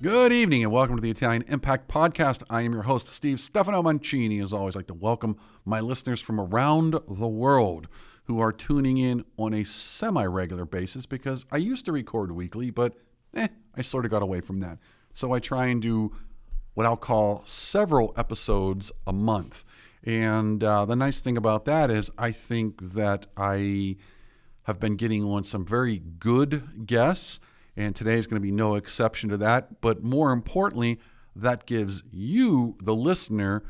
Good evening and welcome to the Italian Impact Podcast. I am your host, Steve Stefano Mancini. As always, I'd like to welcome my listeners from around the world who are tuning in on a semi-regular basis because I used to record weekly, but I sort of got away from that. So I try and do what I'll call several episodes a month. And the nice thing about that is I think that I have been getting on some very good guests, and today is going to be no exception to that. But more importantly, that gives you, the listener,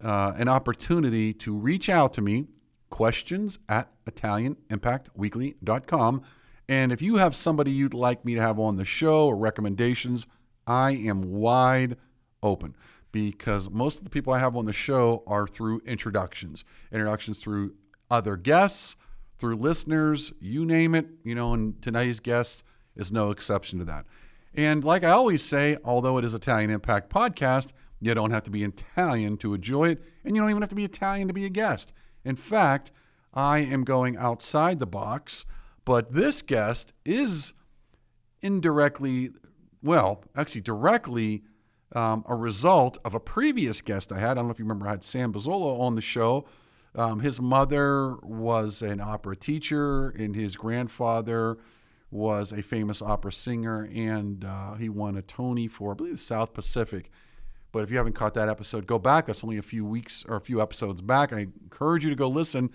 an opportunity to reach out to me, questions at ItalianImpactWeekly.com. And if you have somebody you'd like me to have on the show or recommendations, I am wide open because most of the people I have on the show are through introductions through other guests, through listeners, you name it, and today's guest is no exception to that. And like I always say, although it is Italian Impact Podcast, you don't have to be Italian to enjoy it, and you don't even have to be Italian to be a guest. In fact, I am going outside the box, but this guest is directly a result of a previous guest I had. I don't know if you remember, I had Sam Bozzolo on the show. His mother was an opera teacher, and his grandfather was a famous opera singer, and he won a Tony for, I believe, South Pacific. But if you haven't caught that episode, go back. That's only a few episodes back. I encourage you to go listen.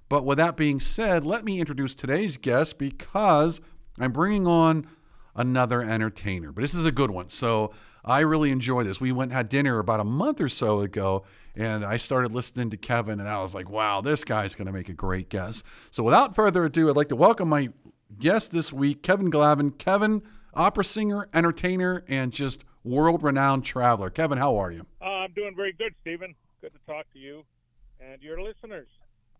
But with that being said, let me introduce today's guest because I'm bringing on another entertainer. But this is a good one, so I really enjoy this. We went and had dinner about a month or so ago, and I started listening to Kevin, and I was like, wow, this guy's going to make a great guest. So without further ado, I'd like to welcome my guest this week, Kevin Glavin. Kevin, opera singer, entertainer, and just world-renowned traveler. Kevin, how are you? I'm doing very good, Stephen. Good to talk to you and your listeners.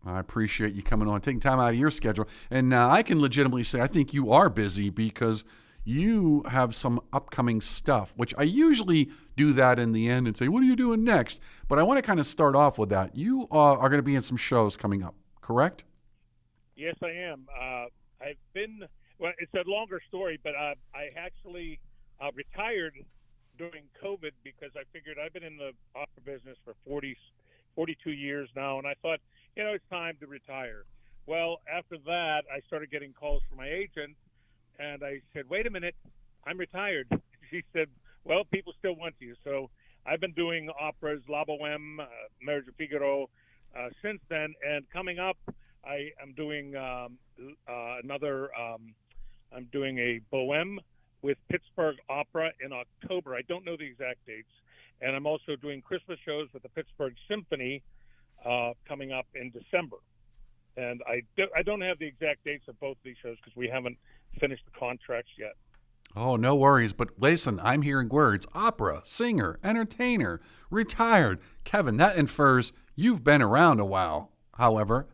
I appreciate you coming on, taking time out of your schedule. And I can legitimately say I think you are busy because you have some upcoming stuff, which I usually do that in the end and say, what are you doing next? But I want to kind of start off with that. You are going to be in some shows coming up, correct? Yes, I am. It's a longer story, but I actually retired during COVID because I figured I've been in the opera business for 42 years now, and I thought, it's time to retire. Well, after that, I started getting calls from my agent, and I said, wait a minute, I'm retired. She said, well, people still want you. So I've been doing operas, La Bohème, Marriage of Figaro, since then, and coming up, I am doing I'm doing a Bohème with Pittsburgh Opera in October. I don't know the exact dates. And I'm also doing Christmas shows with the Pittsburgh Symphony coming up in December. And I don't have the exact dates of both these shows because we haven't finished the contracts yet. Oh, no worries. But listen, I'm hearing words: opera, singer, entertainer, retired. Kevin, that infers you've been around a while. However,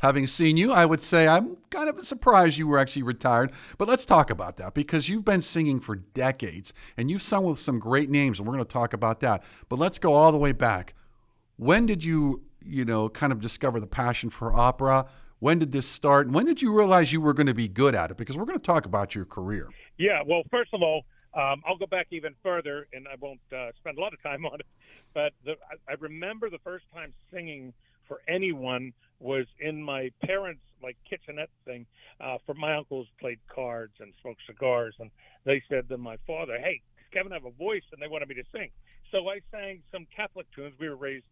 having seen you, I would say I'm kind of surprised you were actually retired. But let's talk about that because you've been singing for decades and you've sung with some great names, and we're going to talk about that. But let's go all the way back. When did you, kind of discover the passion for opera? When did this start? And when did you realize you were going to be good at it? Because we're going to talk about your career. Yeah, well, first of all, I'll go back even further, and I won't spend a lot of time on it. But I remember the first time singing for anyone was in my parents' kitchenette thing. For my uncles played cards and smoked cigars, and they said to my father, "Hey, does Kevin have a voice?" And they wanted me to sing. So I sang some Catholic tunes. We were raised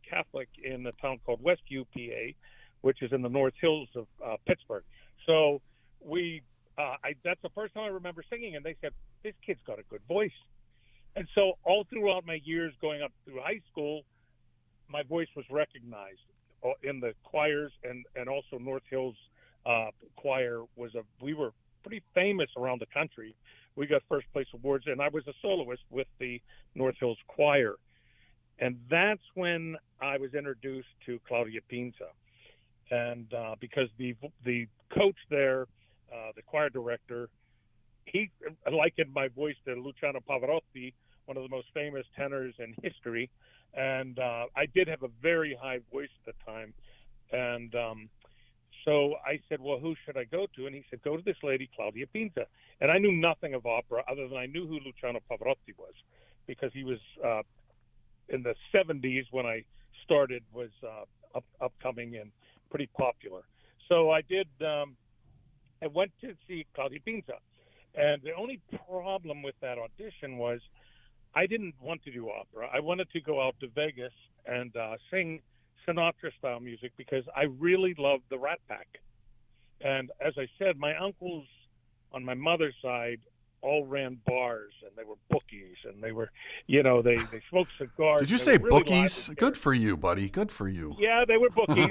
Catholic in a town called Westview, PA, which is in the North Hills of Pittsburgh. So that's the first time I remember singing, and they said, "This kid's got a good voice." And so all throughout my years going up through high school, my voice was recognized in the choirs, and also North Hills choir we were pretty famous around the country. We got first place awards, and I was a soloist with the North Hills choir. And that's when I was introduced to Claudia Pinta. And because the coach there, the choir director, he likened my voice to Luciano Pavarotti, one of the most famous tenors in history. And I did have a very high voice at the time. And So I said, well, who should I go to? And he said, go to this lady, Claudia Pinta. And I knew nothing of opera other than I knew who Luciano Pavarotti was, because he was in the 70s when I started, was upcoming and pretty popular. So I did. I went to see Claudia Pinta, and the only problem with that audition was I didn't want to do opera. I wanted to go out to Vegas and sing Sinatra-style music because I really loved the Rat Pack. And as I said, my uncles on my mother's side all ran bars, and they were bookies, and they were, they smoked cigars. Did you They say were really bookies? lively Good for you, buddy. Good for you. Yeah, they were bookies.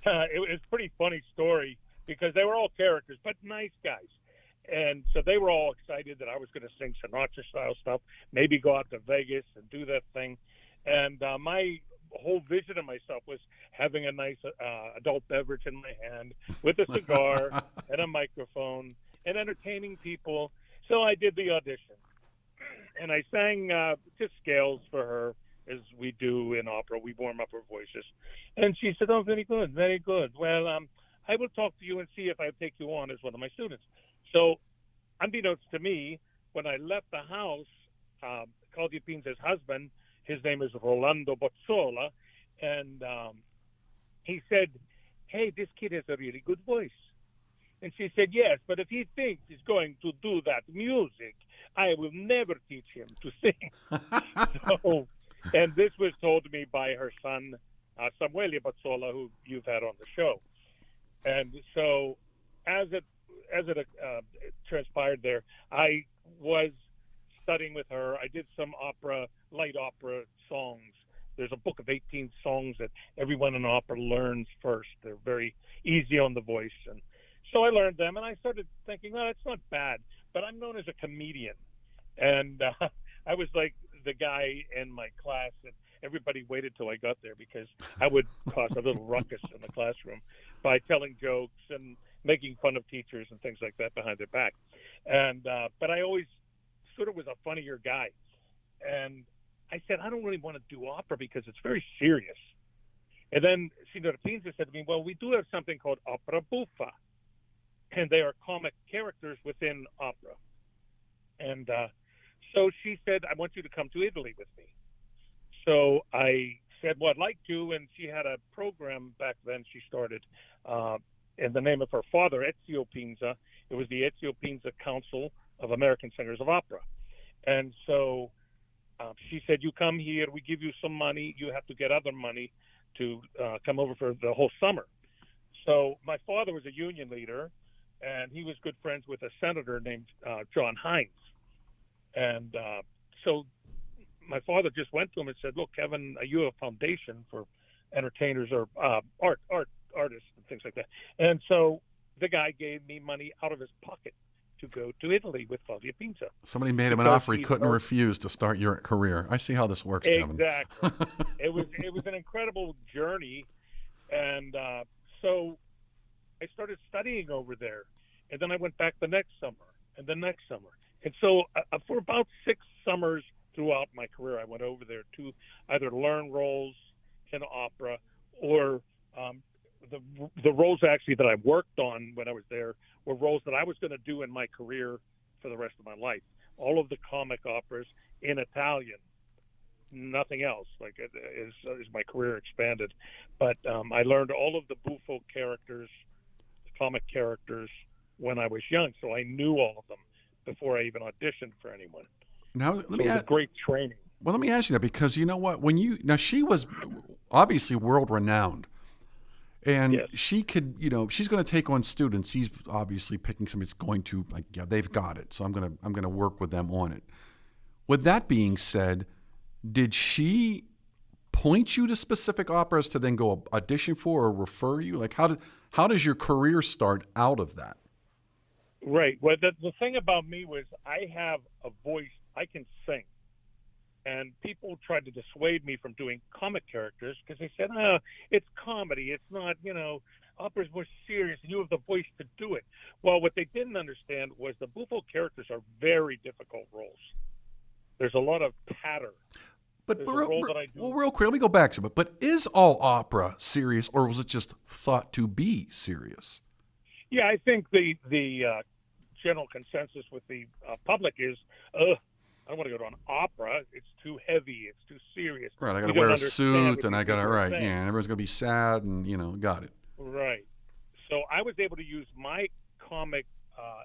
It was a pretty funny story because they were all characters, but nice guys. And so they were all excited that I was going to sing Sinatra-style stuff, maybe go out to Vegas and do that thing. And my whole vision of myself was having a nice adult beverage in my hand with a cigar and a microphone and entertaining people. So I did the audition. And I sang just scales for her, as we do in opera. We warm up our voices. And she said, oh, very good, very good. Well, I will talk to you and see if I take you on as one of my students. So, unbeknownst to me, when I left the house, Claudia Pinza's husband, his name is Rolando Bozzola, and he said, hey, this kid has a really good voice. And she said, yes, but if he thinks he's going to do that music, I will never teach him to sing. So, and this was told to me by her son, Samuele Bozzola, who you've had on the show. And so as it transpired there, I was studying with her. I did some light opera songs. There's a book of 18 songs that everyone in opera learns first. They're very easy on the voice. And so I learned them, and I started thinking, well, it's not bad, but I'm known as a comedian. And I was like the guy in my class, and everybody waited till I got there because I would cause a little ruckus in the classroom by telling jokes and making fun of teachers and things like that behind their back. And but I always sort of was a funnier guy. And I said, I don't really want to do opera because it's very serious. And then Signora Pinza said to me, well, we do have something called opera buffa, and they are comic characters within opera. And so she said, I want you to come to Italy with me. So I said, well, I'd like to. And she had a program back then she started in the name of her father, Ezio Pinza. It was the Ezio Pinza Council of American Singers of Opera. And so she said, you come here, we give you some money. You have to get other money to come over for the whole summer. So my father was a union leader, and he was good friends with a senator named John Hines. And so my father just went to him and said, look, Kevin, you have a foundation for entertainers or artists and things like that. And so the guy gave me money out of his pocket to go to Italy with Claudia Pinza. Somebody made him an offer he couldn't refuse to start your career. I see how this works, Kevin. Exactly. It was an incredible journey. And so I started studying over there. And then I went back the next summer and the next summer. And so for about 6 summers throughout my career, I went over there to either learn roles in opera or the roles actually that I worked on when I was there were roles that I was going to do in my career for the rest of my life. All of the comic operas in Italian, nothing else. Like as my career expanded, but I learned all of the buffo characters, the comic characters when I was young, so I knew all of them before I even auditioned for anyone. Now, it was a great training. Well, let me ask you that, because you know what? She was obviously world renowned, and yes, she could, she's going to take on students. She's obviously picking somebody that's going to, like, yeah, they've got it. So I'm going to work with them on it. With that being said, did she point you to specific operas to then go audition for or refer you? Like, how does your career start out of that? Right. Well, the thing about me was I have a voice. I can sing. And people tried to dissuade me from doing comic characters because they said, it's comedy. It's not, opera's more serious, and you have the voice to do it. Well, what they didn't understand was the buffo characters are very difficult roles. There's a lot of patter. But There's a role that I do. well, real quick, let me go back to it. But is all opera serious, or was it just thought to be serious? Yeah, I think the general consensus with the public is, I don't want to go to an opera. It's too heavy. It's too serious. Right, I got to wear a suit, and I got to and everyone's going to be sad, and got it. Right. So I was able to use my comic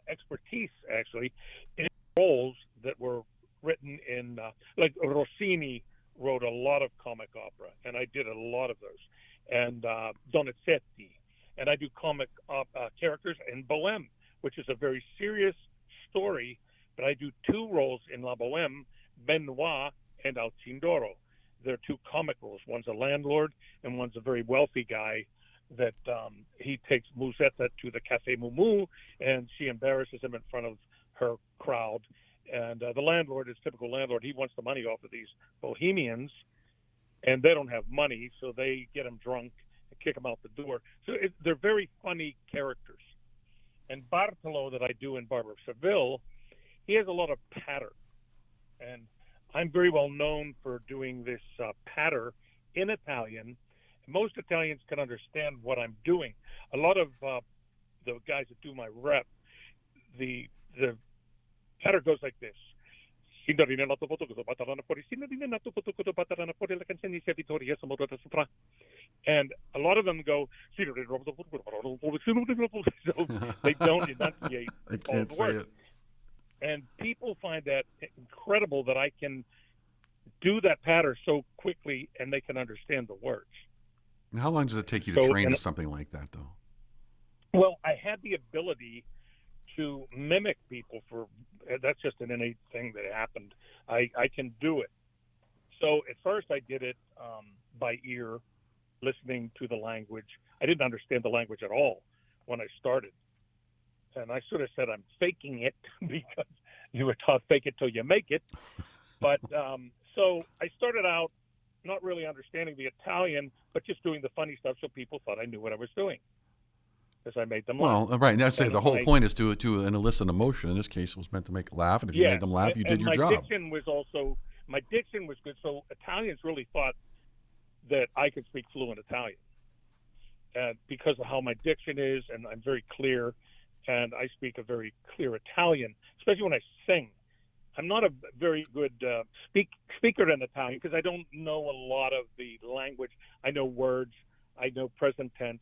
expertise actually in roles that were written in, like Rossini wrote a lot of comic opera, and I did a lot of those, and Donizetti, and I do comic characters in Bohème, which is a very serious story, but I do two roles in La Bohème, Benoit and Alcindoro. They're two comic roles. One's a landlord, and one's a very wealthy guy that he takes Musetta to the Café Mumu, and she embarrasses him in front of her crowd. And the landlord is typical landlord. He wants the money off of these bohemians, and they don't have money, so they get him drunk and kick him out the door. So they're very funny characters. And Bartolo, that I do in Barber of Seville, he has a lot of patter. And I'm very well known for doing this patter in Italian. Most Italians can understand what I'm doing. A lot of the guys that do my rep, the patter goes like this. And a lot of them go, so they don't enunciate I can't all the say words. it. And people find that incredible that I can do that patter so quickly and they can understand the words. How long does it take you to train to something like that, though? Well, I had the ability to mimic people that's just an innate thing that happened. I can do it. So at first I did it by ear, listening to the language. I didn't understand the language at all when I started. And I sort of said, I'm faking it because you were taught fake it till you make it. But so I started out not really understanding the Italian, but just doing the funny stuff so people thought I knew what I was doing. Because I made them laugh. Well, right. And I'd say the whole point is to elicit emotion. In this case, it was meant to make laugh. And if you made them laugh, you did your job. My diction was good. So Italians really thought that I could speak fluent Italian. And because of how my diction is, and I'm very clear, and I speak a very clear Italian, especially when I sing. I'm not a very good speaker in Italian because I don't know a lot of the language. I know words. I know present tense.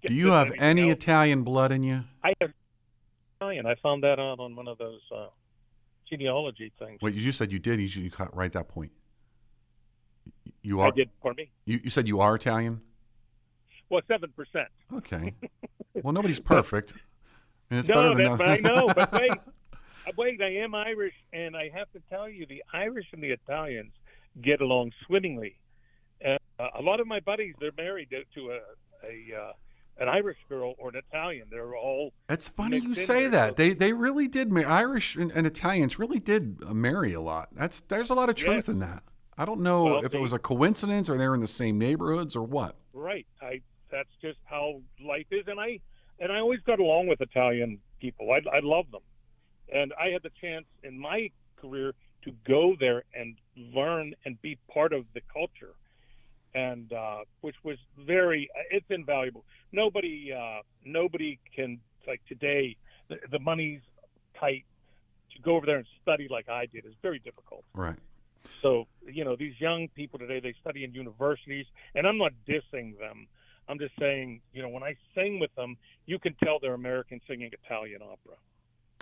Do you have any Italian blood in you? I have Italian. I found that out on one of those genealogy things. Well, you said you did. You cut right that point. You are. I did. Pardon me? You said you are Italian? Well, 7%. Okay. Well, nobody's perfect. And it's No, better than but I know. But wait, I am Irish, and I have to tell you, the Irish and the Italians get along swimmingly. And a lot of my buddies, they're married to an Irish girl or an Italian. They're all. It's funny you say that. They really did. Irish and Italians really did marry a lot. There's a lot of truth in that. I don't know if it was a coincidence or they were in the same neighborhoods or what. Right. That's just how life is, and I always got along with Italian people. I love them, and I had the chance in my career to go there and learn and be part of the culture, and which was it's invaluable. Nobody can, like today, the money's tight. To go over there and study like I did is very difficult. Right. So, these young people today, they study in universities, and I'm not dissing them. I'm just saying, when I sing with them, you can tell they're American singing Italian opera.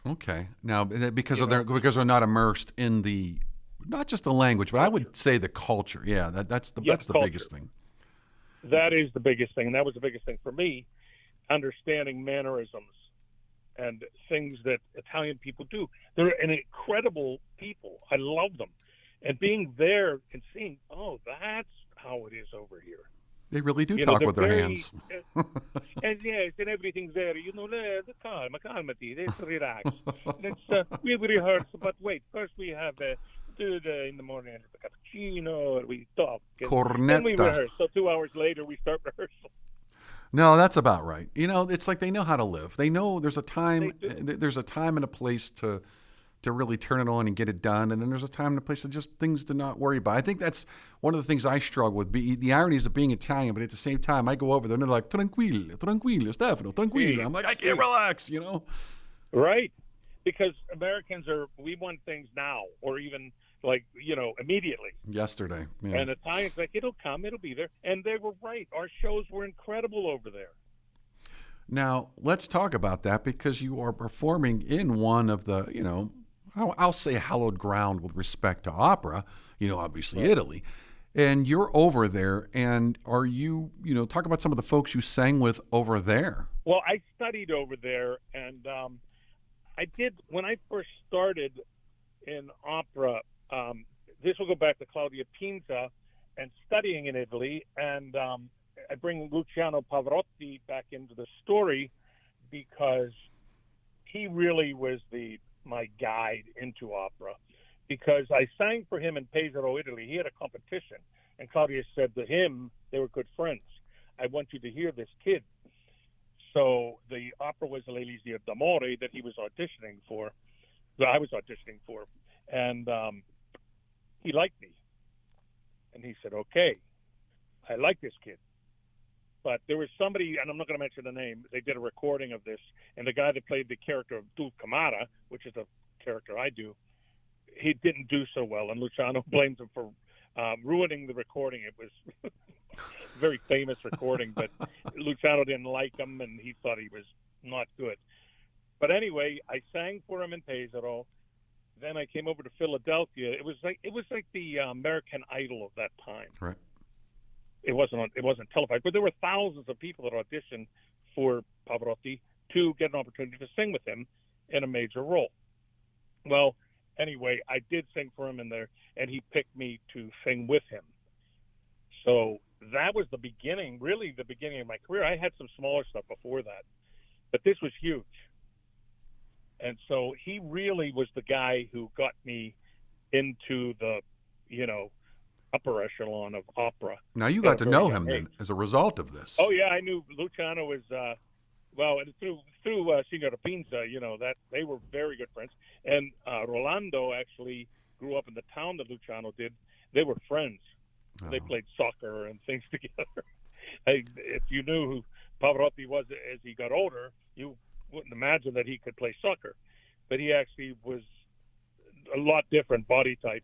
Okay. Now, because they're not immersed in not just the language, but I would say the culture. Yeah, that's the biggest thing. That is the biggest thing, and that was the biggest thing for me, understanding mannerisms and things that Italian people do. They're an incredible people. I love them. And being there and seeing, that's how it is over here. They really do talk with their hands. And yes, and everything's there. Calmati, let's relax. We rehearse, but wait, first we have in the morning the cappuccino, we talk. Cornetta. Then we rehearse. So 2 hours later, we start rehearsal. No, that's about right. It's like they know how to live. They know there's a time and a place to to really turn it on and get it done. And then there's a time and a place to just things to not worry about. I think that's one of the things I struggle with. The ironies of being Italian, but at the same time, I go over there and they're like, tranquillo, Stefano, tranquillo. I'm like, I can't relax, Right. Because Americans we want things now, or even immediately. Yesterday. Yeah. And Italians like, it'll come, it'll be there. And they were right. Our shows were incredible over there. Now, let's talk about that, because you are performing in one of the, I'll say hallowed ground with respect to opera, obviously right. Italy. And you're over there, and are you, talk about some of the folks you sang with over there. Well, I studied over there, and I did, when I first started in opera, this will go back to Claudia Pinza and studying in Italy, and I bring Luciano Pavarotti back into the story because he really was my guide into opera, because I sang for him in Pesaro, Italy. He had a competition, and Claudia said to him, they were good friends, I want you to hear this kid. So the opera was L'Elisir d'Amore that he was auditioning for, that I was auditioning for, and he liked me. And he said, okay, I like this kid. But there was somebody, and I'm not going to mention the name, they did a recording of this, and the guy that played the character of Dul Camara, which is a character I do, he didn't do so well, and Luciano blames him for ruining the recording. It was a very famous recording, but Luciano didn't like him, and he thought he was not good. But anyway, I sang for him in Pesaro. Then I came over to Philadelphia. It was like the American Idol of that time. Right. It wasn't televised, but there were thousands of people that auditioned for Pavarotti to get an opportunity to sing with him in a major role. Well, anyway, I did sing for him in there, and he picked me to sing with him. So that was the beginning of my career. I had some smaller stuff before that, but this was huge. And so he really was the guy who got me into the, upper echelon of opera. Now you got to know him then as a result of this. Oh yeah, I knew Luciano was through Signora Pinza, that they were very good friends. And Rolando actually grew up in the town that Luciano did. They were friends. Oh. They played soccer and things together. If you knew who Pavarotti was as he got older, you wouldn't imagine that he could play soccer. But he actually was a lot different body type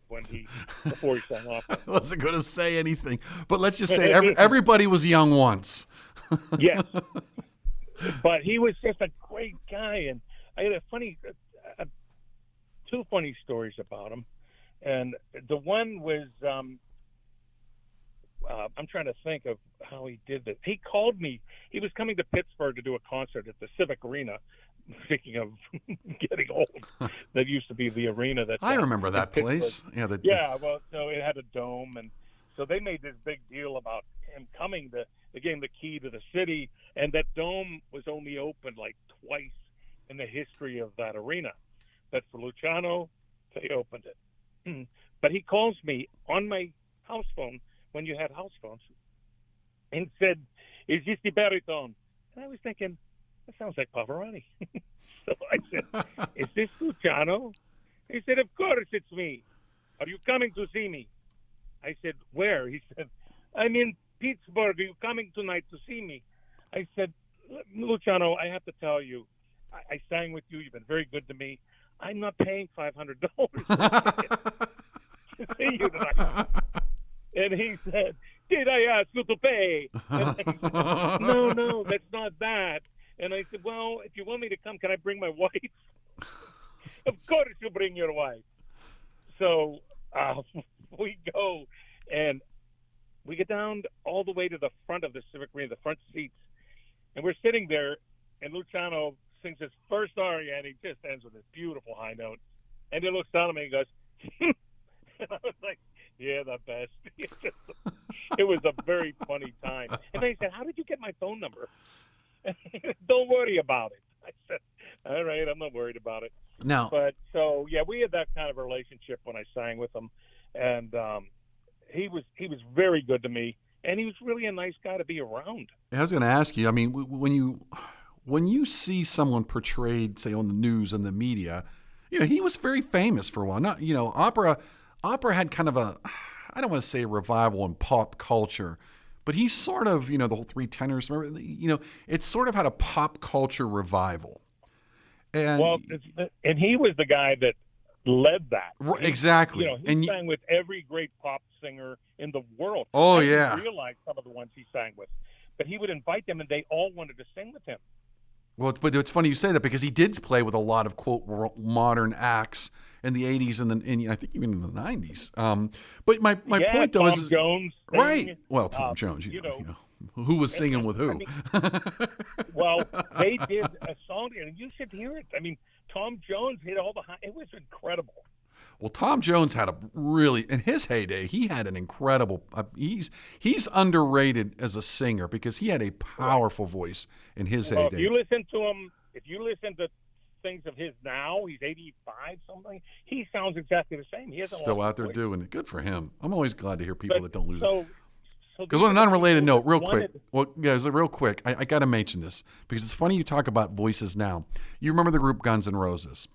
before he sang opera. I wasn't going to say anything, but let's just say everybody was young once. Yes, but he was just a great guy, and I had two funny stories about him, and the one was I'm trying to think of how he did this. He called me. He was coming to Pittsburgh to do a concert at the Civic Arena. Speaking of getting old, that used to be the arena that I remember that place. Yeah, well, so it had a dome, and so they made this big deal about him coming to. They gave him the key to the city, and that dome was only opened like twice in the history of that arena. But for Luciano, they opened it. But he calls me on my house phone when you had house phones, and said, "Is this the baritone?" And I was thinking, that sounds like Pavarotti. So I said, "Is this Luciano?" He said, "Of course it's me. Are you coming to see me?" I said, "Where?" He said, "I'm in Pittsburgh. Are you coming tonight to see me?" I said, "Luciano, I have to tell you, I sang with you. You've been very good to me. I'm not paying $500 to see you tonight." And he said, "Did I ask you to pay?" And I said, No, that's not that. And I said, "Well, if you want me to come, can I bring my wife?" "Of course you bring your wife." So we go, and we get down all the way to the front of the Civic Arena, the front seats. And we're sitting there, and Luciano sings his first aria, and he just ends with this beautiful high note. And he looks down at me and goes, and I was like, "Yeah, the best." It was a very funny time. And then he said, "How did you get my phone number?" "Don't worry about it." I said, "All right, I'm not worried about it." No. But so, yeah, we had that kind of relationship when I sang with him. And he was very good to me. And he was really a nice guy to be around. I was going to ask you, I mean, when you see someone portrayed, say, on the news and the media he was very famous for a while. Not, opera had kind of a, I don't want to say a revival in pop culture, but he sort of, the whole Three Tenors, it sort of had a pop culture revival. And and he was the guy that led that. Exactly. He sang with every great pop singer in the world. Oh, I yeah. didn't realize some of the ones he sang with. But he would invite them, and they all wanted to sing with him. Well, but it's funny you say that because he did play with a lot of, quote, modern acts in the 80s and I think even in the 90s. But my point, though, Tom Jones. Right. Well, Tom Jones, who was singing with who? Well, they did a song, and you should hear it. I mean, Tom Jones hit all the high. It was incredible. Well, Tom Jones had in his heyday, he had an incredible, he's underrated as a singer because he had a powerful voice in his heyday. If you listen to him, if you listen to things of his now, he's 85 something, he sounds exactly the same. He hasn't still out there voice. Doing it. Good for him. I'm always glad to hear people that don't lose it. So because on an unrelated note, real quick, I got to mention this because it's funny you talk about voices now. You remember the group Guns N' Roses?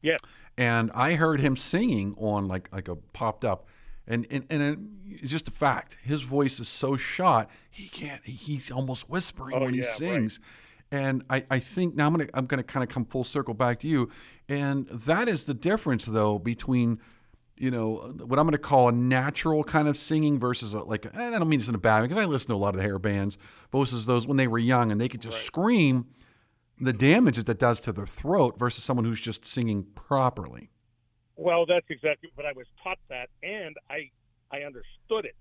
Yes. And I heard him singing on like a popped up, and it's just a fact. His voice is so shot he's almost whispering when he sings. Right. And I think now I'm gonna kind of come full circle back to you, and that is the difference though between what I'm going to call a natural kind of singing versus I don't mean this in a bad way because I listen to a lot of the hair bands versus those when they were young and they could just scream, the damage that does to their throat versus someone who's just singing properly. Well, that's exactly what I was taught that, and I understood it.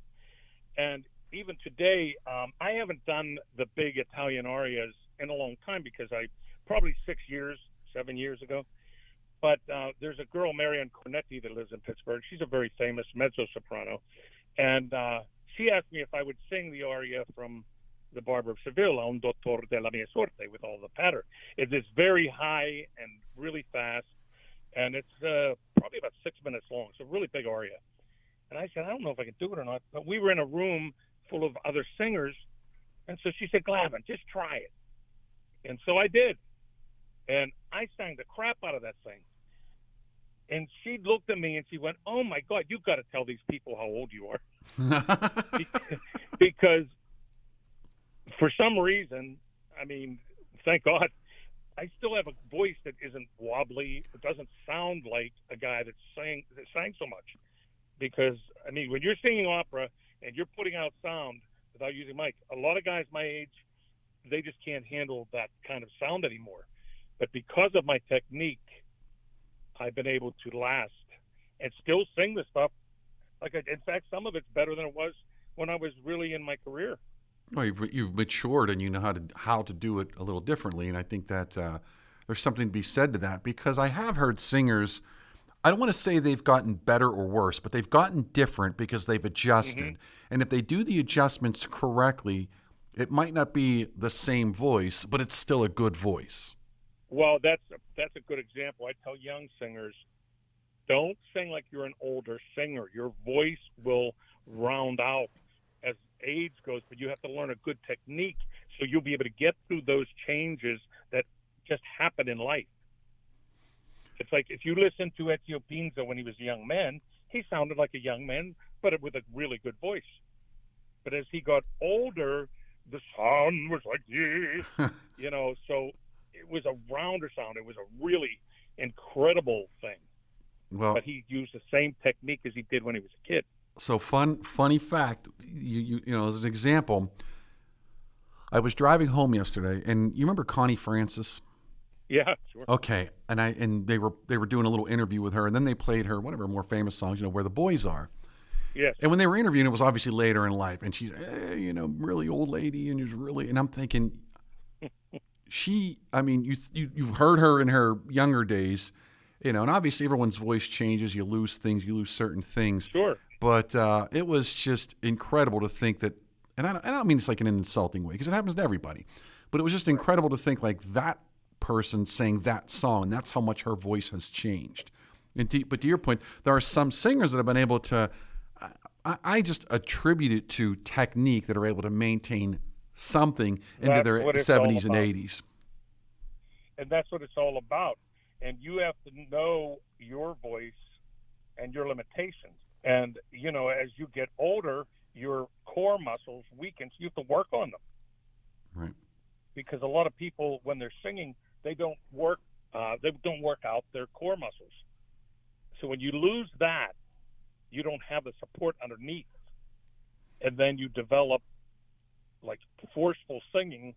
And even today, I haven't done the big Italian arias in a long time because probably 7 years ago. But there's a girl, Marianne Cornetti, that lives in Pittsburgh. She's a very famous mezzo-soprano. And she asked me if I would sing the aria from The Barber of Seville, Un Dottor della Mia Sorte, with all the patter. It's very high and really fast. And it's probably about 6 minutes long. It's a really big aria. And I said, I don't know if I can do it or not. But we were in a room full of other singers. And so she said, Glavin, just try it. And so I did. And I sang the crap out of that thing. And she looked at me and she went, oh, my God, you've got to tell these people how old you are. Because for some reason, I mean, thank God, I still have a voice that isn't wobbly. It doesn't sound like a guy that sang so much. Because, I mean, when you're singing opera and you're putting out sound without using mic, a lot of guys my age, they just can't handle that kind of sound anymore. But because of my technique, I've been able to last and still sing the stuff. In fact, some of it's better than it was when I was really in my career. Well, you've matured and you know how to do it a little differently, and I think that there's something to be said to that because I have heard singers. I don't want to say they've gotten better or worse, but they've gotten different because they've adjusted. Mm-hmm. And if they do the adjustments correctly, it might not be the same voice, but it's still a good voice. Well, that's a good example. I tell young singers, don't sing like you're an older singer. Your voice will round out as age goes, but you have to learn a good technique so you'll be able to get through those changes that just happen in life. It's like if you listen to Ezio Pinza when he was a young man, he sounded like a young man, but with a really good voice. But as he got older, the sound was like this, so it was a rounder sound. It was a really incredible thing. Well, but he used the same technique as he did when he was a kid. So funny fact, you know, as an example, I was driving home yesterday, and you remember Connie Francis? Yeah, sure. Okay, and they were doing a little interview with her, and then they played her one of her more famous songs, Where the Boys Are. Yes. And when they were interviewing, it was obviously later in life, and she's really old lady, and I'm thinking, you've heard her in her younger days, and obviously everyone's voice changes, you lose things, you lose certain things. Sure. But it was just incredible to think that, and I don't mean it's like in an insulting way, because it happens to everybody, but it was just incredible to think like that person sang that song, and that's how much her voice has changed. But to your point, there are some singers that have been able to, I just attribute it to technique, that are able to maintain something into their 70s and 80s. And that's what it's all about. and you have to know your voice and your limitations. And, as you get older, your core muscles weaken, so you have to work on them. Right. Because a lot of people, when they're singing, they don't work out their core muscles. So when you lose that, you don't have the support underneath. And then you develop like forceful singing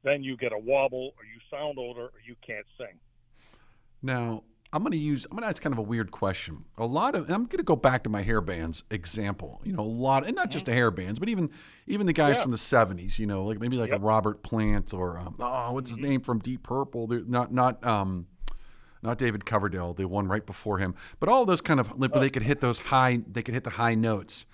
then you get a wobble, or you sound older, or you can't sing. Now, I'm going to ask kind of a weird question. And I'm going to go back to my hair bands example. A lot, and not just the hair bands, but even the guys from the 70s, like maybe like a Robert Plant or, what's his name from Deep Purple? Not David Coverdale, the one right before him, but all those kind of, they could hit the high notes.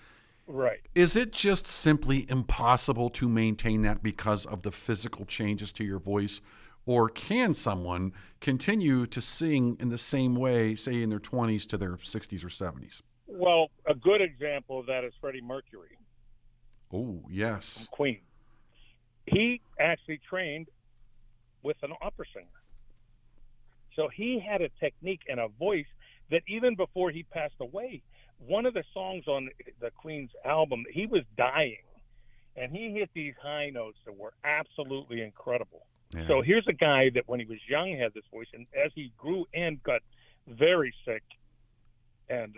Right. Is it just simply impossible to maintain that because of the physical changes to your voice? Or can someone continue to sing in the same way, say in their 20s to their 60s or 70s? Well, a good example of that is Freddie Mercury. Oh, yes. From Queen. He actually trained with an opera singer. So he had a technique and a voice that even before he passed away, one of the songs on the Queen's album, he was dying. And he hit these high notes that were absolutely incredible. Yeah. So here's a guy that when he was young had this voice, and as he grew and got very sick, and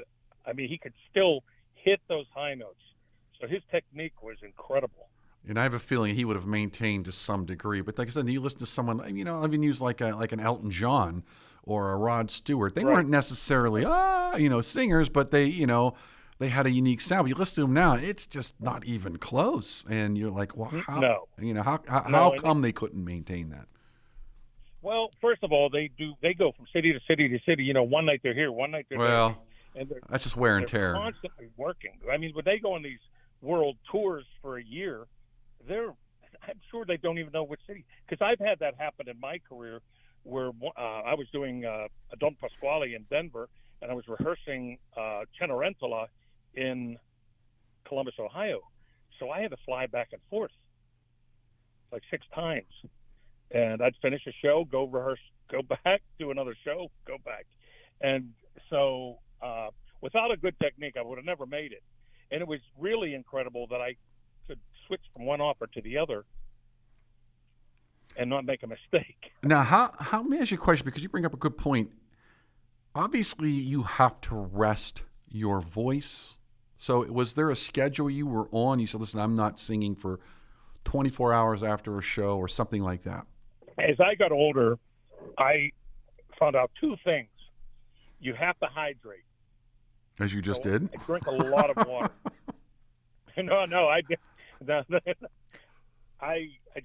he could still hit those high notes. So his technique was incredible. And I have a feeling he would have maintained to some degree. But like I said, you listen to someone, I've even used like an Elton John or a Rod Stewart. They weren't necessarily singers, but they had a unique sound. But you listen to them now, it's just not even close. And you're like, well, how come they couldn't maintain that? Well, first of all, they go from city to city to city. One night they're here, one night they're there. And that's just wear and tear. They're constantly working. When they go on these world tours for a year, I'm sure they don't even know which city. Because I've had that happen in my career where I was doing Don Pasquale in Denver, and I was rehearsing Cenerentola in Columbus, Ohio. So I had to fly back and forth like 6 times. And I'd finish a show, go rehearse, go back, do another show, go back. And so without a good technique, I would have never made it. And it was really incredible that I could switch from one opera to the other and not make a mistake. Now, let me ask you a question, because you bring up a good point. Obviously, you have to rest your voice. So was there a schedule you were on? You said, listen, I'm not singing for 24 hours after a show or something like that. As I got older, I found out 2 things. You have to hydrate. As you just did? I drink a lot of water. I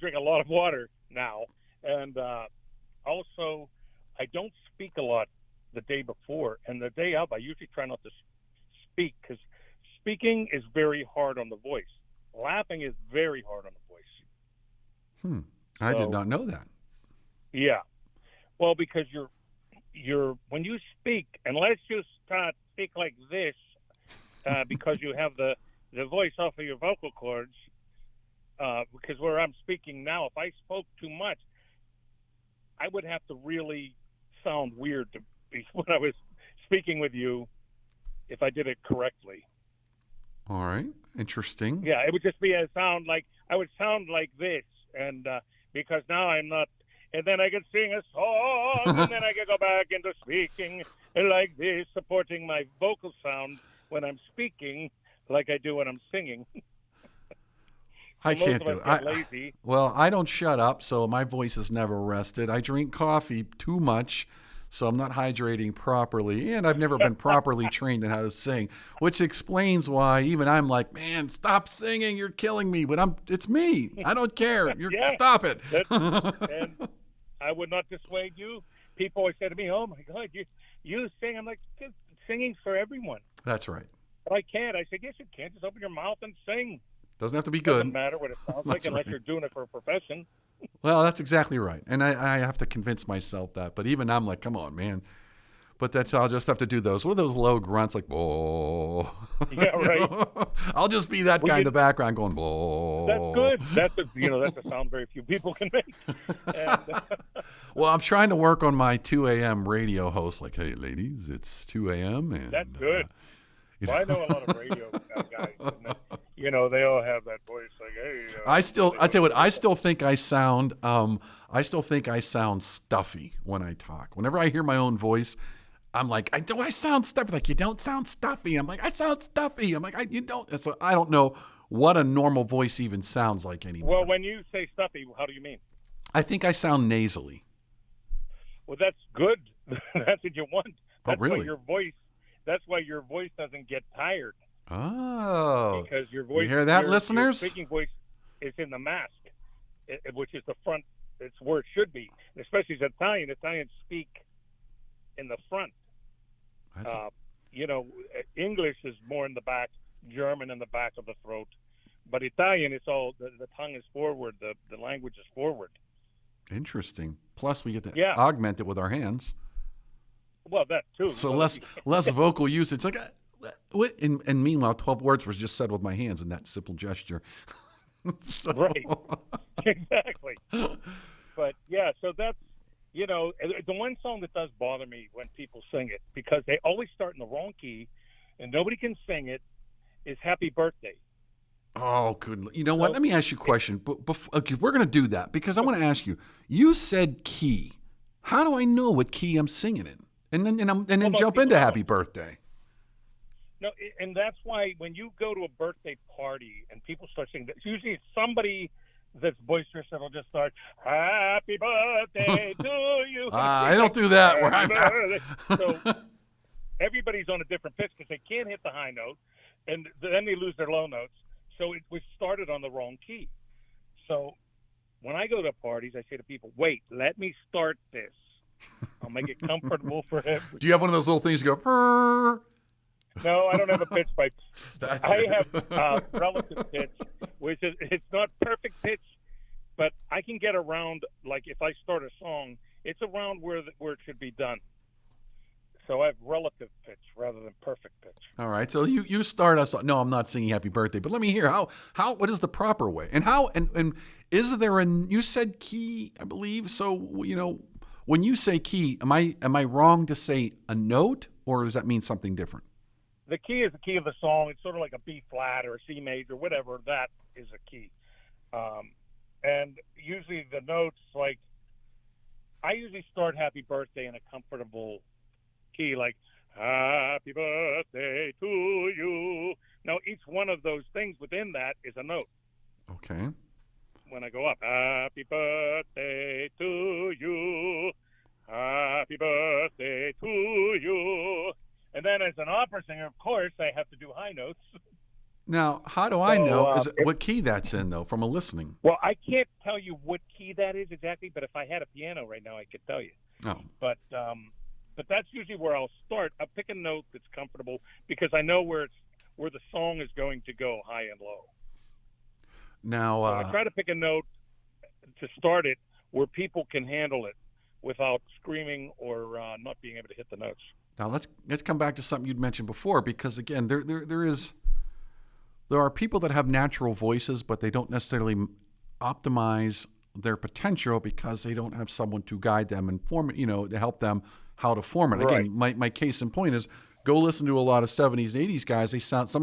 drink a lot of water now. And also, I don't speak a lot the day before. And the day of, I usually try not to speak, because speaking is very hard on the voice. Laughing is very hard on the voice. I did not know that. Yeah. Well, because you're when you speak, unless you speak like this, because you have the voice off of your vocal cords, because where I'm speaking now, if I spoke too much, I would have to really sound weird when I was speaking with you if I did it correctly. All right. Interesting. Yeah, it would just be I would sound like this, and because now I'm not. And then I could sing a song, and then I could go back into speaking like this, supporting my vocal sound when I'm speaking like I do when I'm singing. I can't do it. Lazy. Well, I don't shut up, so my voice is never rested. I drink coffee too much, so I'm not hydrating properly, and I've never been properly trained in how to sing, which explains why even I'm like, man, stop singing, you're killing me. But it's me. I don't care. Stop it. And I would not dissuade you. People always say to me, "Oh my God, you sing." I'm like, singing's for everyone. That's right. But I can't. I said, yes, you can. Just open your mouth and sing. Doesn't have to be good. Doesn't matter what it sounds like unless you're doing it for a profession. Well, that's exactly right. And I have to convince myself that. But even I'm like, come on, man. But I'll just have to do those. What are those low grunts like, oh. Yeah, right. I'll just be that guy in the background going, oh. That's good. That's a sound very few people can make. And, Well, I'm trying to work on my 2 a.m. radio host. Like, hey, ladies, it's 2 a.m. and That's good. Well, I know a lot of radio guys, and they all have that voice. Like, hey. I tell you what, I still think I sound stuffy when I talk. Whenever I hear my own voice, I'm like, I sound stuffy? Like, you don't sound stuffy. I'm like, I sound stuffy. I'm like, you don't. So I don't know what a normal voice even sounds like anymore. Well, when you say stuffy, how do you mean? I think I sound nasally. Well, that's good. That's what you want. That's really? That's why your voice doesn't get tired. Oh. Because your voice. You hear that, your listeners? Your speaking voice is in the mask, which is the front. It's where it should be. Especially as Italian. Italians speak in the front. English is more in the back. German in the back of the throat. But Italian, it's all the tongue is forward. The language is forward. Interesting. Plus, we get to augment it with our hands. Well, that too. So less vocal usage. Like, and meanwhile, 12 words was just said with my hands in that simple gesture. Right. Exactly. But yeah, so that's the one song that does bother me when people sing it, because they always start in the wrong key, and nobody can sing it, is "Happy Birthday." Oh, good. You know what? Let me ask you a question. Okay, we're going to do that because I want to ask you. You said key. How do I know what key I'm singing in? And then jump into "Happy Birthday." No, and that's why when you go to a birthday party and people start singing, usually it's somebody that's boisterous that'll just start "Happy Birthday to you." I don't do that where I'm at. So everybody's on a different pitch because they can't hit the high note, and then they lose their low notes. So it was started on the wrong key. So when I go to parties, I say to people, wait, let me start this. I'll make it comfortable for everyone. Do you have one of those little things you go, purr? No, I don't have a pitch pipe. I have relative pitch, which is, it's not perfect pitch, but I can get around, like if I start a song, it's around where it should be done. So I have relative pitch rather than perfect pitch. All right. So you start us. No, I'm not singing "Happy Birthday," but let me hear what is the proper way, and how and is there you said key, I believe. So when you say key, am I wrong to say a note, or does that mean something different? The key is the key of the song. It's sort of like a B flat or a C major, whatever. That is a key. And usually the notes, like I usually start "Happy Birthday" in a comfortable key, like "Happy Birthday to you." Now, each one of those things within that is a note. Okay. When I go up, "Happy Birthday to you, Happy Birthday to you," and then as an opera singer, of course, I have to do high notes. Now, how do I know what key that's in, though, from a listening? Well, I can't tell you what key that is exactly, but if I had a piano right now, I could tell you. Oh. But that's usually where I'll start. I'll pick a note that's comfortable because I know where the song is going to go, high and low. Now, so I try to pick a note to start it where people can handle it without screaming or not being able to hit the notes. Now let's come back to something you'd mentioned before, because again, there are people that have natural voices, but they don't necessarily optimize their potential because they don't have someone to guide them and form it, to help them how to form it. Right. Again, my case in point is go listen to a lot of 70s, 80s guys. They sound, a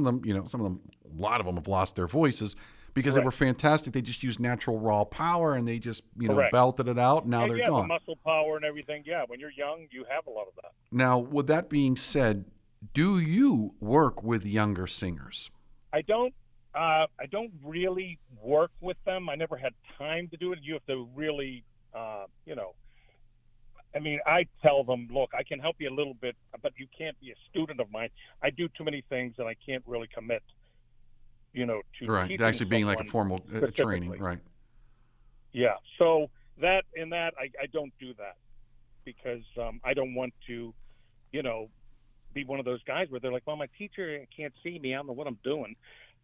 lot of them have lost their voices because they were fantastic. They just used natural raw power and they just, belted it out. And now they're gone. The muscle power and everything. Yeah, when you're young, you have a lot of that. Now, with that being said, do you work with younger singers? I don't really work with them. I never had time to do it. You have to really, I tell them, look, I can help you a little bit, but you can't be a student of mine. I do too many things and I can't really commit, to actually being like a formal training, right? Yeah. So I don't do that because I don't want to, be one of those guys where they're like, well, my teacher can't see me. I don't know what I'm doing.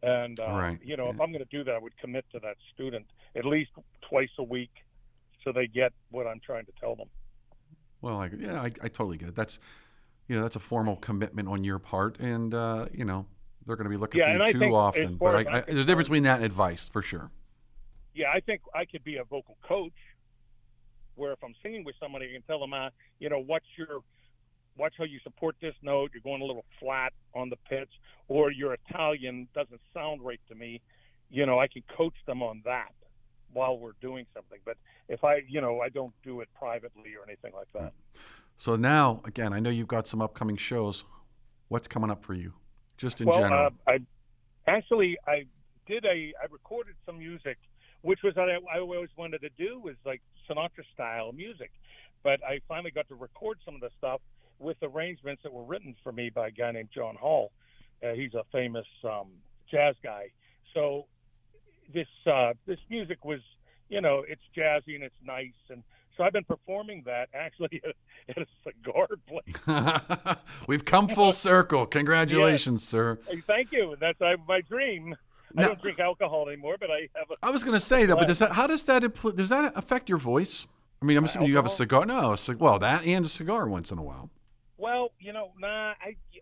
And, if I'm going to do that, I would commit to that student at least twice a week so they get what I'm trying to tell them. Well, I totally get it. That's a formal commitment on your part. And, they're going to be looking for you too often. But there's a difference between that and advice, for sure. Yeah, I think I could be a vocal coach where if I'm singing with somebody, I can tell them, watch how you support this note. You're going a little flat on the pitch, or your Italian doesn't sound right to me. I can coach them on that while we're doing something. But if I don't do it privately or anything like that. So now, again, I know you've got some upcoming shows. What's coming up for you, just in general? I recorded some music, which was what I always wanted to do, was like Sinatra style music. But I finally got to record some of the stuff with arrangements that were written for me by a guy named John Hall. He's a famous jazz guy. So this music was, it's jazzy and it's nice. And so I've been performing that actually at a cigar place. We've come full circle. Congratulations, sir. Thank you. That's my dream. I don't drink alcohol anymore, but I have I was going to say that, but does that affect your voice? I mean, I'm assuming you have a cigar. No, that and a cigar once in a while. Well,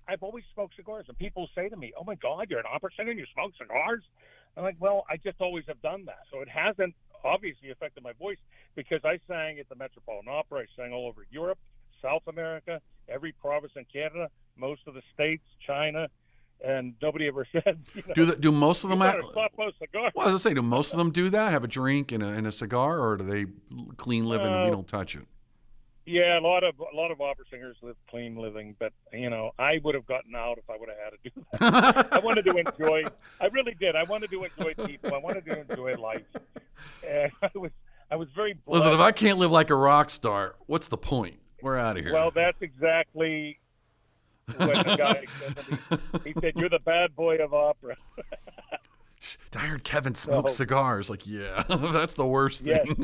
I've always smoked cigars, and people say to me, "Oh my God, you're an opera singer and you smoke cigars?" I'm like, "Well, I just always have done that." So it hasn't obviously affected my voice, because I sang at the Metropolitan Opera. I sang all over Europe, South America, every province in Canada, most of the states, China, and nobody ever said. Do most of them? Stop those cigars. Well, I was going to say, do most of them do that? Have a drink and a cigar, or do they clean living and we don't touch it? Yeah, a lot of opera singers live clean living, but I would have gotten out if I would have had to do that. I wanted to enjoy. I really did. I wanted to enjoy people. I wanted to enjoy life. And I was very blessed. Listen, if I can't live like a rock star, what's the point? We're out of here. Well, that's exactly what the guy said to me. He said, "You're the bad boy of opera." I heard Kevin smoke cigars. Like, yeah, that's the worst thing.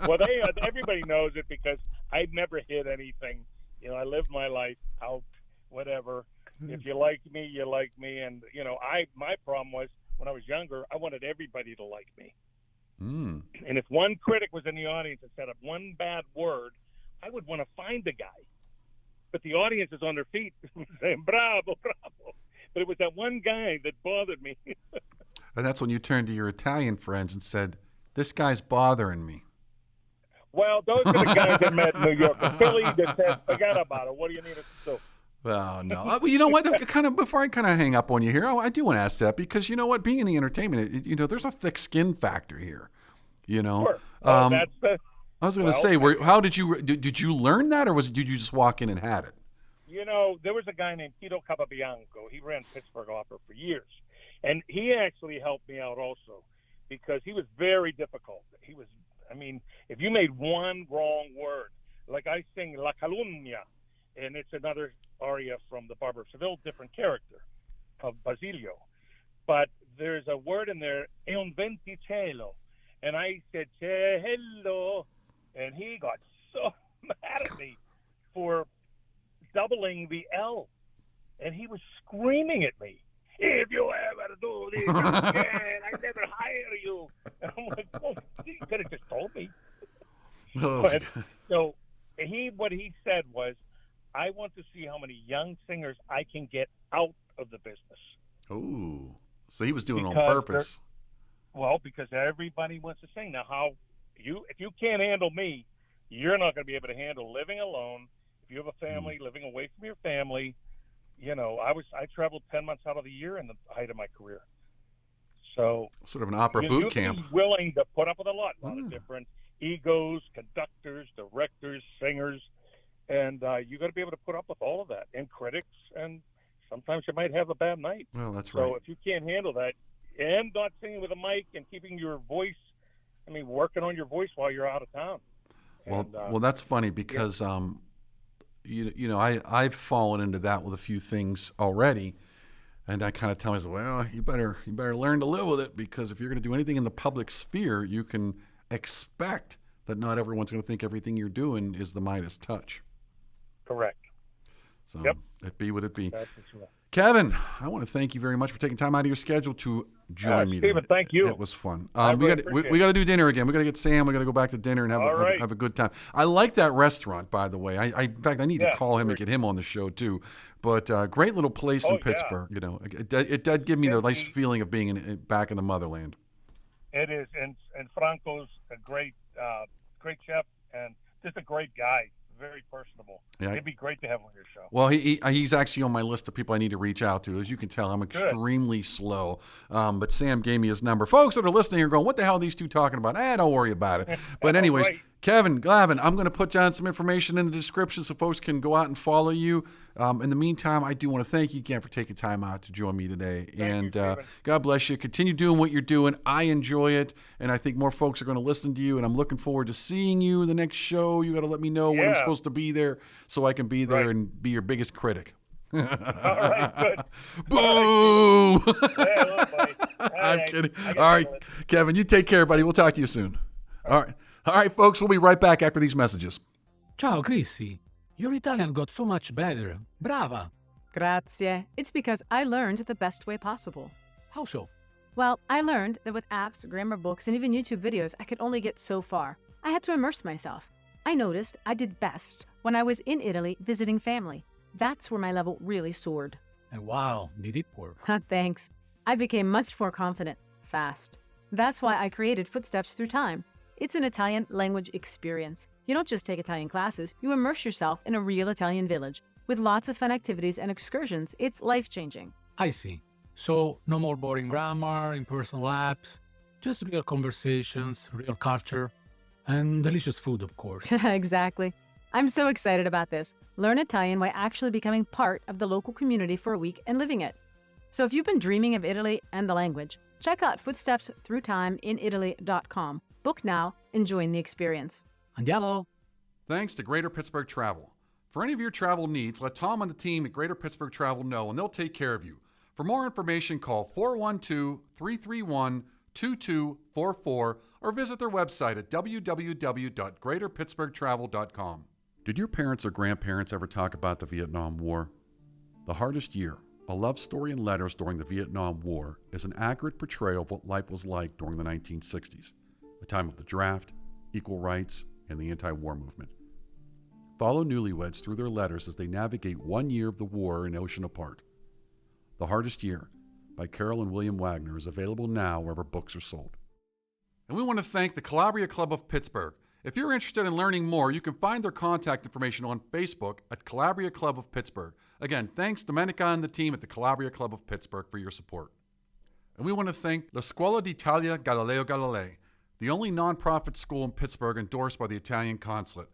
Well, everybody knows it because I'd never hid anything. I lived my life out, whatever. If you like me, you like me. And, my problem was when I was younger, I wanted everybody to like me. Mm. And if one critic was in the audience and said one bad word, I would want to find the guy. But the audience is on their feet saying, "Bravo, bravo." But it was that one guy that bothered me. And that's when you turned to your Italian friends and said, "This guy's bothering me." Well, those are the guys I met in New York. The Philly that said, "Forget about it. What do you need us to do?" Well, no. Well, you know what? Before I hang up on you here, I do want to ask that because you know what? Being in the entertainment, there's a thick skin factor here. Sure. That's I was going to say, how did you learn that, or did you just walk in and had it? There was a guy named Tito Capabianco. He ran Pittsburgh Opera for years. And he actually helped me out also because he was very difficult. If you made one wrong word, like I sing La Calunnia, and it's another aria from The Barber of Seville, different character of Basilio. But there's a word in there, E un venticello. And I said, "Cielo," and he got so mad at me for doubling the L. And he was screaming at me. "If you ever do this again, I never hire you." And I'm like, "Well, you could have just told me." But, so what he said was, "I want to see how many young singers I can get out of the business." Oh, so he was doing it on purpose. Because everybody wants to sing. Now, if you can't handle me, you're not going to be able to handle living alone. If you have a family, living away from your family. I traveled 10 months out of the year in the height of my career. So sort of an opera boot camp. Be willing to put up with a lot of different egos, conductors, directors, singers, and you got to be able to put up with all of that, and critics, and sometimes you might have a bad night. Well, that's right. So if you can't handle that, and not singing with a mic and keeping your voice, working on your voice while you're out of town. Well, that's funny because I've fallen into that with a few things already, and I kind of tell myself, well, you better learn to live with it, because if you're going to do anything in the public sphere, you can expect that not everyone's going to think everything you're doing is the Midas touch. Correct. So Yep. It be what it be. That's for sure. Kevin, I want to thank you very much for taking time out of your schedule to join me. Stephen, thank you. It was fun. I we really got to do dinner again. We got to get Sam. We got to go back to dinner and have a good time. I like that restaurant, by the way. In fact, I need to call him and get him on the show too. But great little place in Pittsburgh. It did give me the nice feeling of being back in the motherland. It is, and Franco's a great chef, and great guy, very personable. Yeah. It'd be great to have him on your show. Well, he's actually on my list of people I need to reach out to. As you can tell, I'm extremely slow. But Sam gave me his number. Folks that are listening are going, what the hell are these two talking about? Don't worry about it. But anyways, Right. Kevin, Glavin, I'm going to put down some information in the description so folks can go out and follow you. In the meantime, I do want to thank you again for taking time out to join me today. Thank you, God bless you. Continue doing what you're doing. I enjoy it, and I think more folks are going to listen to you, and I'm looking forward to seeing you in the next show. You got to let me know when I'm supposed to be there so I can be there and be your biggest critic. All right, good. Boo! Right. I'm kidding. All right, Kevin, you take care, buddy. We'll talk to you soon. All right, folks, we'll be right back after these messages. Ciao, Chrissy. Your Italian got so much better. Brava. Grazie. It's because I learned the best way possible. How so? Well, I learned that with apps, grammar books, and even YouTube videos, I could only get so far. I had to immerse myself. I noticed I did best when I was in Italy visiting family. That's where my level really soared. And wow, did it work? Thanks. I became much more confident, fast. That's why I created Footsteps Through Time. It's an Italian language experience. You don't just take Italian classes, you immerse yourself in a real Italian village. With lots of fun activities and excursions, it's life-changing. I see. So, no more boring grammar, impersonal apps, just real conversations, real culture, and delicious food, of course. Exactly. I'm so excited about this. Learn Italian by actually becoming part of the local community for a week and living it. So if you've been dreaming of Italy and the language, check out Footsteps Through Time in Italy.com. Book now and join the experience. Andiamo! Thanks to Greater Pittsburgh Travel. For any of your travel needs, let Tom and the team at Greater Pittsburgh Travel know, and they'll take care of you. For more information, call 412-331-2244 or visit their website at www.greaterpittsburghtravel.com. Did your parents or grandparents ever talk about the Vietnam War? The Hardest Year, a love story and letters during the Vietnam War, is an accurate portrayal of what life was like during the 1960s, a time of the draft, equal rights, and the anti-war movement. Follow newlyweds through their letters as they navigate 1 year of the war an ocean apart. The Hardest Year by Carol and William Wagner is available now wherever books are sold. And we want to thank the Calabria Club of Pittsburgh. If you're interested in learning more, you can find their contact information on Facebook at Calabria Club of Pittsburgh. Again, thanks Domenica and the team at the Calabria Club of Pittsburgh for your support. And we want to thank La Scuola d'Italia Galileo Galilei, the only nonprofit school in Pittsburgh endorsed by the Italian Consulate.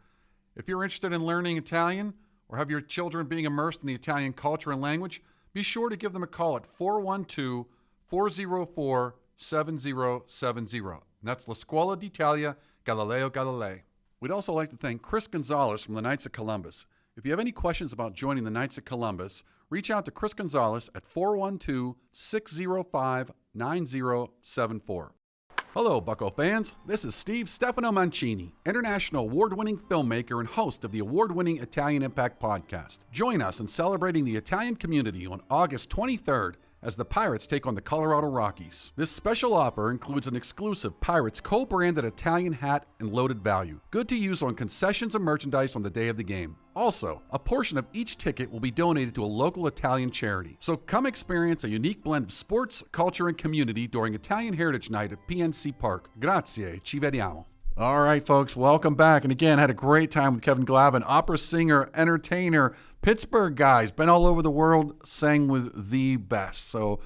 If you're interested in learning Italian or have your children being immersed in the Italian culture and language, be sure to give them a call at 412-404-7070. And that's La Scuola d'Italia Galileo Galilei. We'd also like to thank Chris Gonzalez from the Knights of Columbus. If you have any questions about joining the Knights of Columbus, reach out to Chris Gonzalez at 412-605-9074. Hello, Bucko fans. This is Steve Stefano Mancini, international award-winning filmmaker and host of the award-winning Italian Impact podcast. Join us in celebrating the Italian community on August 23rd as the Pirates take on the Colorado Rockies. This special offer includes an exclusive Pirates co-branded Italian hat and loaded value, good to use on concessions and merchandise on the day of the game. Also, a portion of each ticket will be donated to a local Italian charity. So come experience a unique blend of sports, culture, and community during Italian Heritage Night at PNC Park. Grazie, ci vediamo. All right, folks, welcome back. And again, had a great time with Kevin Glavin, opera singer, entertainer, Pittsburgh guys, been all over the world, sang with the best. So,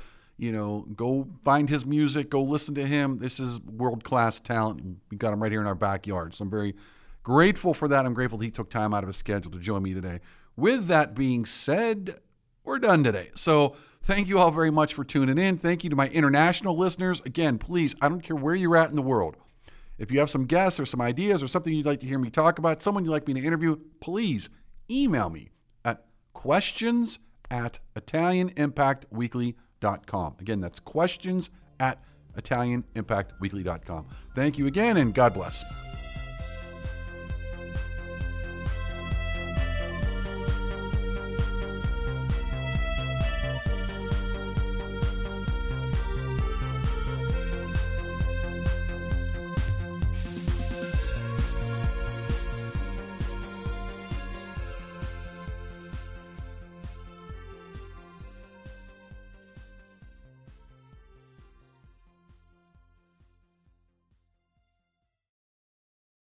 go find his music, go listen to him. This is world-class talent. We got him right here in our backyard. So I'm very grateful for that. I'm grateful that he took time out of his schedule to join me today. With that being said, we're done today. So thank you all very much for tuning in. Thank you to my international listeners. Again, please, I don't care where you're at in the world. If you have some guests or some ideas or something you'd like to hear me talk about, someone you'd like me to interview, please email me at questions@ItalianImpactWeekly.com. Again, that's questions@ItalianImpactWeekly.com. Thank you again, and God bless.